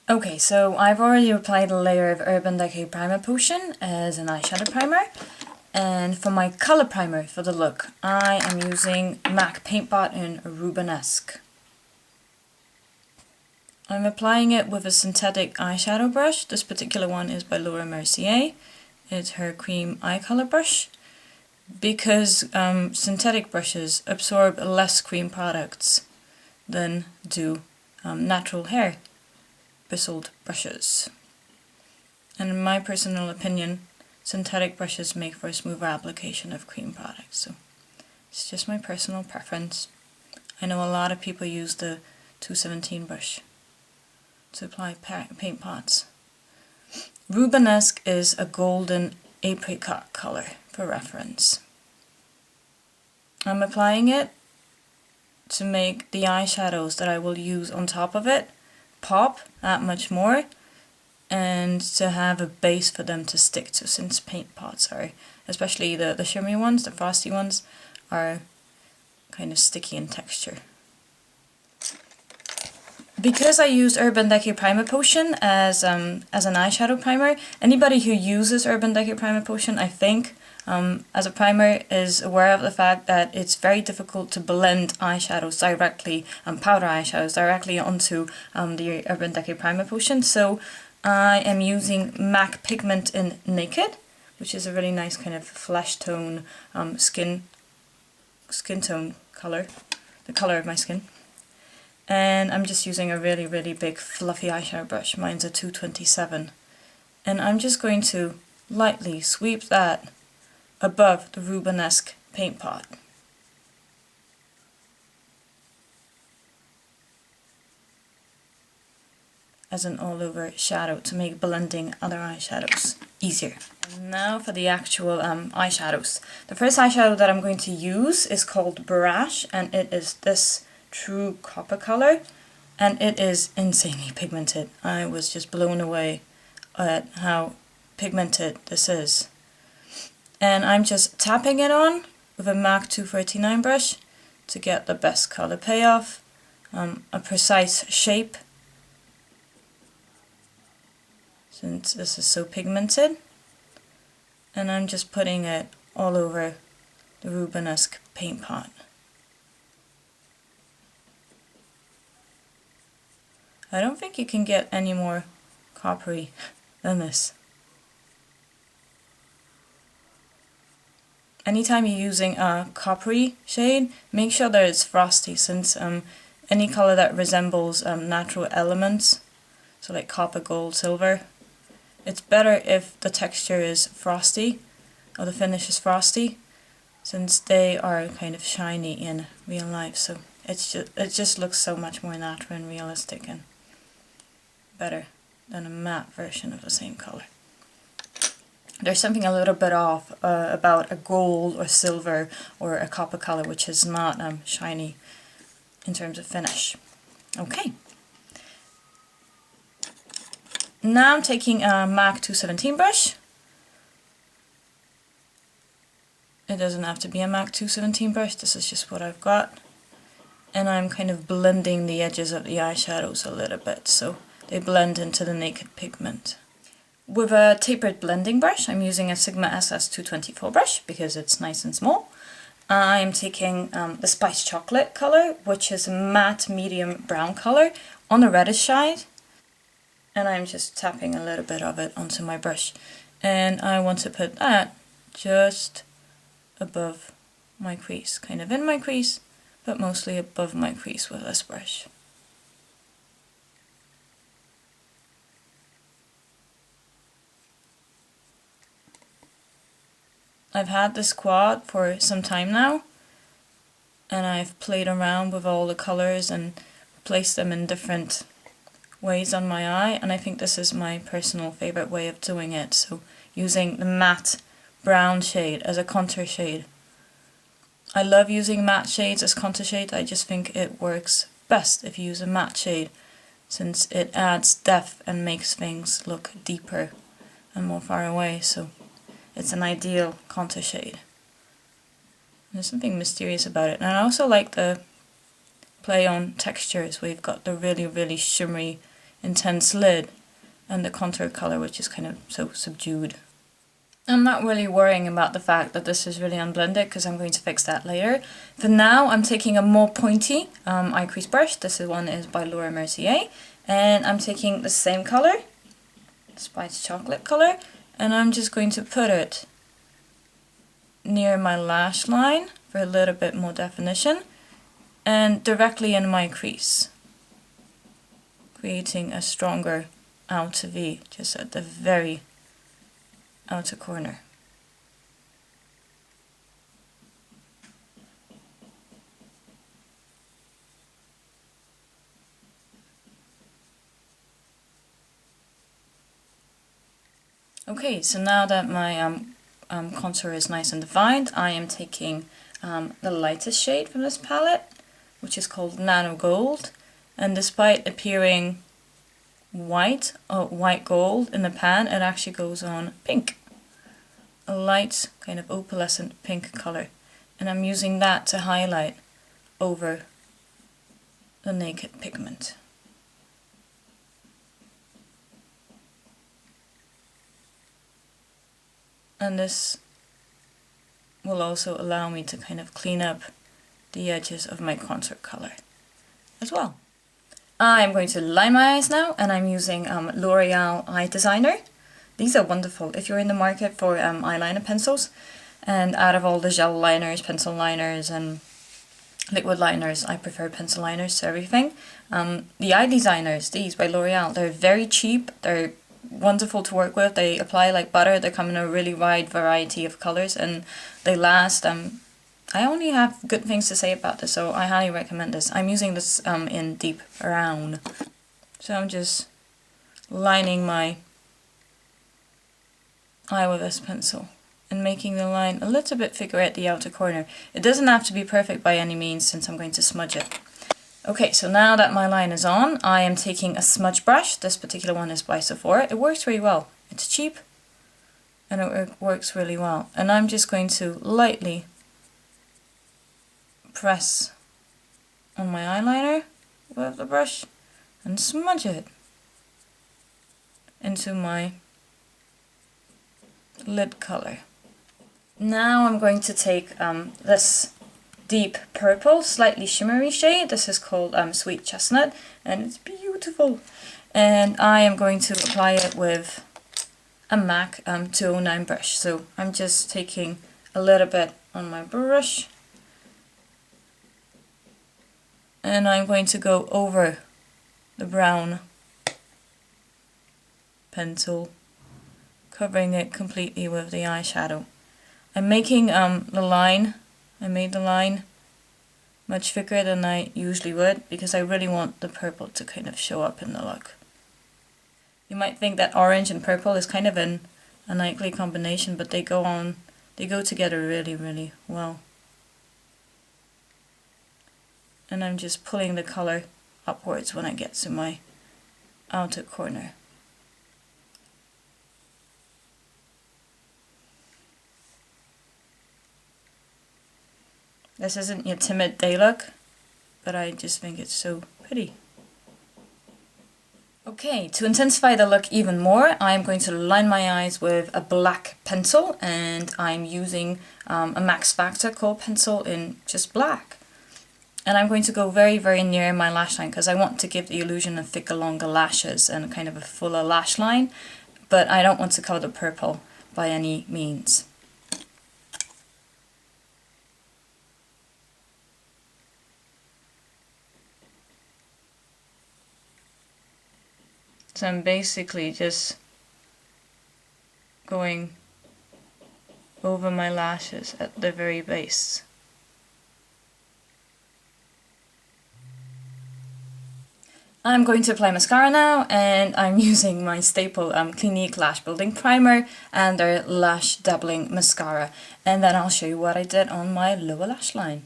Okay, so I've already applied a layer of Urban Decay Primer Potion as an eyeshadow primer. And for my color primer for the look, I am using MAC Paintpot in Rubenesque. I'm applying it with a synthetic eyeshadow brush. This particular one is by Laura Mercier. It's her cream eye color brush. Because synthetic brushes absorb less cream products than do natural hair bristled brushes. And in my personal opinion, synthetic brushes make for a smoother application of cream products. So it's just my personal preference. I know a lot of people use the 217 brush to apply paint pots. Rubenesque is a golden apricot color for reference. I'm applying it to make the eyeshadows that I will use on top of it pop that much more, and to have a base for them to stick to, since paint pots are, especially the shimmery ones, the frosty ones, are kind of sticky in texture. Because I used Urban Decay Primer Potion as an eyeshadow primer, anybody who uses Urban Decay Primer Potion, I think, as a primer is aware of the fact that it's very difficult to blend eyeshadows directly, powder eyeshadows directly onto the Urban Decay Primer Potion. So I am using MAC Pigment in Naked, which is a really nice kind of flesh tone, skin tone color, the color of my skin. And I'm just using a really, really big fluffy eyeshadow brush. Mine's a 227. And I'm just going to lightly sweep that above the Rubenesque paint pot. As an all-over shadow to make blending other eyeshadows easier. And now for the actual eyeshadows. The first eyeshadow that I'm going to use is called Brash, and it is this true copper color, and it is insanely pigmented. I was just blown away at how pigmented this is. And I'm just tapping it on with a MAC 239 brush to get the best color payoff, a precise shape, since this is so pigmented. And I'm just putting it all over the Rubenesque paint pot. I don't think you can get any more coppery than this. Anytime you're using a coppery shade, make sure that it's frosty, since any color that resembles natural elements, so like copper, gold, silver, it's better if the texture is frosty, or the finish is frosty, since they are kind of shiny in real life. So it just looks so much more natural and realistic, and better than a matte version of the same color. There's something a little bit off about a gold or silver or a copper color, which is not shiny in terms of finish. Okay. Now I'm taking a MAC 217 brush. It doesn't have to be a MAC 217 brush, this is just what I've got. And I'm kind of blending the edges of the eyeshadows a little bit, so they blend into the naked pigment. With a tapered blending brush, I'm using a Sigma SS224 brush because it's nice and small. I'm taking the Spice Chocolate color, which is a matte medium brown color on the reddish side. And I'm just tapping a little bit of it onto my brush. And I want to put that just above my crease, kind of in my crease, but mostly above my crease with this brush. I've had this quad for some time now, and I've played around with all the colors and placed them in different ways on my eye, and I think this is my personal favorite way of doing it. So using the matte brown shade as a contour shade. I love using matte shades as contour shades. I just think it works best if you use a matte shade, since it adds depth and makes things look deeper and more far away. So it's an ideal contour shade. There's something mysterious about it. And I also like the play on textures. We've got the really, really shimmery intense lid and the contour color, which is kind of so subdued. I'm not really worrying about the fact that this is really unblended because I'm going to fix that later. For now, I'm taking a more pointy eye crease brush. This one is by Laura Mercier, and I'm taking the same color, Spice Chocolate color, and I'm just going to put it near my lash line for a little bit more definition and directly in my crease, creating a stronger outer V just at the very outer corner. Okay, so now that my contour is nice and defined, I am taking the lightest shade from this palette, which is called Nanogold, and despite appearing white or white gold in the pan, it actually goes on pink, a light kind of opalescent pink color, and I'm using that to highlight over the naked pigment. And this will also allow me to kind of clean up the edges of my contour color as well. I'm going to line my eyes now, and I'm using L'Oreal Eye Designer. These are wonderful if you're in the market for eyeliner pencils. And out of all the gel liners, pencil liners, and liquid liners, I prefer pencil liners to everything. The Eye Designers, these by L'Oreal, they're very cheap. They're wonderful to work with. They apply like butter. They come in a really wide variety of colors, and they last. I only have good things to say about this, so I highly recommend this. I'm using this in deep brown. So I'm just lining my eye with this pencil and making the line a little bit thicker at the outer corner. It doesn't have to be perfect by any means, since I'm going to smudge it. Okay, so now that my line is on, I am taking a smudge brush. This particular one is by Sephora. It works really well. It's cheap and it works really well. And I'm just going to lightly press on my eyeliner with the brush and smudge it into my lid color. Now I'm going to take this deep purple, slightly shimmery shade. This is called Sweet Chestnut, and it's beautiful. And I am going to apply it with a MAC 209 brush. So I'm just taking a little bit on my brush, and I'm going to go over the brown pencil, covering it completely with the eyeshadow. I'm making the line, I made the line much thicker than I usually would because I really want the purple to kind of show up in the look. You might think that orange and purple is kind of an unlikely combination, but they go together really, really well. And I'm just pulling the color upwards when I get to my outer corner. This isn't your timid day look, but I just think it's so pretty. Okay, to intensify the look even more, I'm going to line my eyes with a black pencil, and I'm using a Max Factor Kohl pencil in just black. And I'm going to go very, very near my lash line because I want to give the illusion of thicker, longer lashes and kind of a fuller lash line, but I don't want to cover the purple by any means. So I'm basically just going over my lashes at the very base. I'm going to apply mascara now, and I'm using my staple Clinique Lash Building Primer and their Lash Doubling Mascara. And then I'll show you what I did on my lower lash line.